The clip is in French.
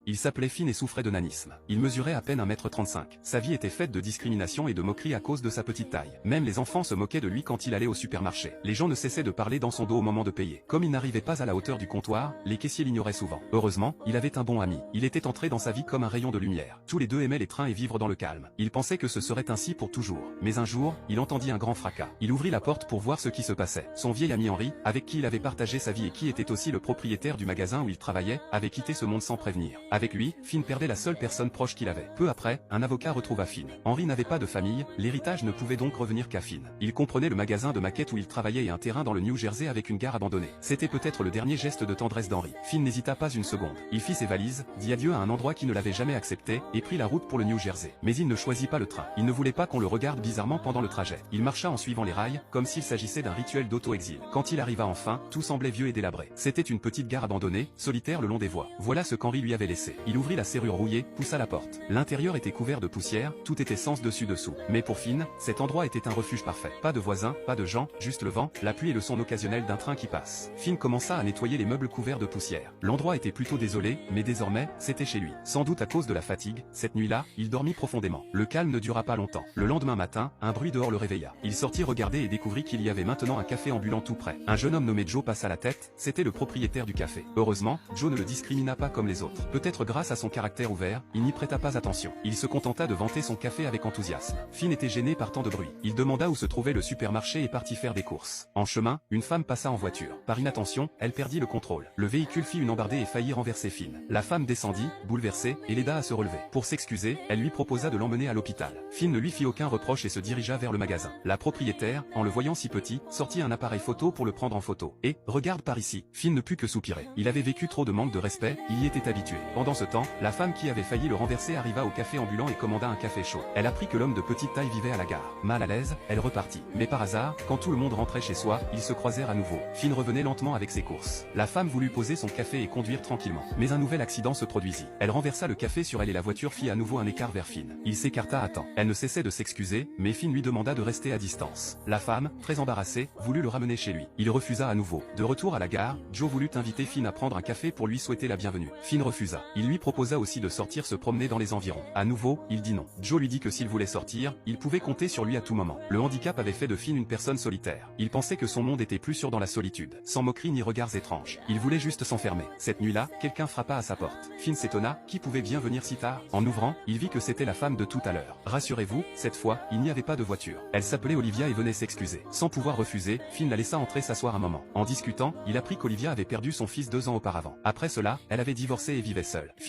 Il s'appelait Finn et souffrait de nanisme. Il mesurait à peine 1,35 m. Sa vie était faite de discrimination et de moqueries à cause de sa petite taille. Même les enfants se moquaient de lui quand il allait au supermarché. Les gens ne cessaient de parler dans son dos au moment de payer. Comme il n'arrivait pas à la hauteur du comptoir, les caissiers l'ignoraient souvent. Heureusement, il avait un bon ami. Il était entré dans sa vie comme un rayon de lumière. Tous les deux aimaient les trains et vivre dans le calme. Il pensait que ce serait ainsi pour toujours. Mais un jour, il entendit un grand fracas. Il ouvrit la porte pour voir ce qui se passait. Son vieil ami Henri, avec qui il avait partagé sa vie et qui était aussi le propriétaire du magasin où il travaillait, avait quitté ce monde sans prévenir. Avec lui, Finn perdait la seule personne proche qu'il avait. Peu après, un avocat retrouva Finn. Henri n'avait pas de famille, l'héritage ne pouvait donc revenir qu'à Finn. Il comprenait le magasin de maquettes où il travaillait et un terrain dans le New Jersey avec une gare abandonnée. C'était peut-être le dernier geste de tendresse d'Henri. Finn n'hésita pas une seconde. Il fit ses valises, dit adieu à un endroit qui ne l'avait jamais accepté, et prit la route pour le New Jersey. Mais il ne choisit pas le train. Il ne voulait pas qu'on le regarde bizarrement pendant le trajet. Il marcha en suivant les rails, comme s'il s'agissait d'un rituel d'auto-exil. Quand il arriva enfin, tout semblait vieux et délabré. C'était une petite gare abandonnée, solitaire le long des voies. Voilà ce qu'Henri lui avait laissé. Il ouvrit la serrure rouillée, poussa la porte. L'intérieur était couvert de poussière, tout était sens dessus-dessous. Mais pour Finn, cet endroit était un refuge parfait. Pas de voisins, pas de gens, juste le vent, la pluie et le son occasionnel d'un train qui passe. Finn commença à nettoyer les meubles couverts de poussière. L'endroit était plutôt désolé, mais désormais, c'était chez lui. Sans doute à cause de la fatigue, cette nuit-là, il dormit profondément. Le calme ne dura pas longtemps. Le lendemain matin, un bruit dehors le réveilla. Il sortit regarder et découvrit qu'il y avait maintenant un café ambulant tout près. Un jeune homme nommé Joe passa la tête, c'était le propriétaire du café. Heureusement, Joe ne le discrimina pas comme les autres. Peut-être grâce à son caractère ouvert, il n'y prêta pas attention. Il se contenta de vanter son café avec enthousiasme. Finn était gêné par tant de bruit. Il demanda où se trouvait le supermarché et partit faire des courses. En chemin, une femme passa en voiture. Par inattention, elle perdit le contrôle. Le véhicule fit une embardée et faillit renverser Finn. La femme descendit, bouleversée, et l'aida à se relever. Pour s'excuser, elle lui proposa de l'emmener à l'hôpital. Finn ne lui fit aucun reproche et se dirigea vers le magasin. La propriétaire, en le voyant si petit, sortit un appareil photo pour le prendre en photo. Et, regarde par ici, Finn ne put que soupirer. Il avait vécu trop de manque de respect, il y était habitué. Pendant ce temps, la femme qui avait failli le renverser arriva au café ambulant et commanda un café chaud. Elle apprit que l'homme de petite taille vivait à la gare. Mal à l'aise, elle repartit. Mais par hasard, quand tout le monde rentrait chez soi, ils se croisèrent à nouveau. Finn revenait lentement avec ses courses. La femme voulut poser son café et conduire tranquillement. Mais un nouvel accident se produisit. Elle renversa le café sur elle et la voiture fit à nouveau un écart vers Finn. Il s'écarta à temps. Elle ne cessait de s'excuser, mais Finn lui demanda de rester à distance. La femme, très embarrassée, voulut le ramener chez lui. Il refusa à nouveau. De retour à la gare, Joe voulut inviter Finn à prendre un café pour lui souhaiter la bienvenue. Finn refusa. Il lui proposa aussi de sortir se promener dans les environs. À nouveau, il dit non. Joe lui dit que s'il voulait sortir, il pouvait compter sur lui à tout moment. Le handicap avait fait de Finn une personne solitaire. Il pensait que son monde était plus sûr dans la solitude. Sans moquerie ni regards étranges. Il voulait juste s'enfermer. Cette nuit-là, quelqu'un frappa à sa porte. Finn s'étonna, qui pouvait bien venir si tard? En ouvrant, il vit que c'était la femme de tout à l'heure. Rassurez-vous, cette fois, il n'y avait pas de voiture. Elle s'appelait Olivia et venait s'excuser. Sans pouvoir refuser, Finn la laissa entrer s'asseoir un moment. En discutant, il apprit qu'Olivia avait perdu son fils 2 ans auparavant. Après cela, elle avait divorcé et vivait seule. Finn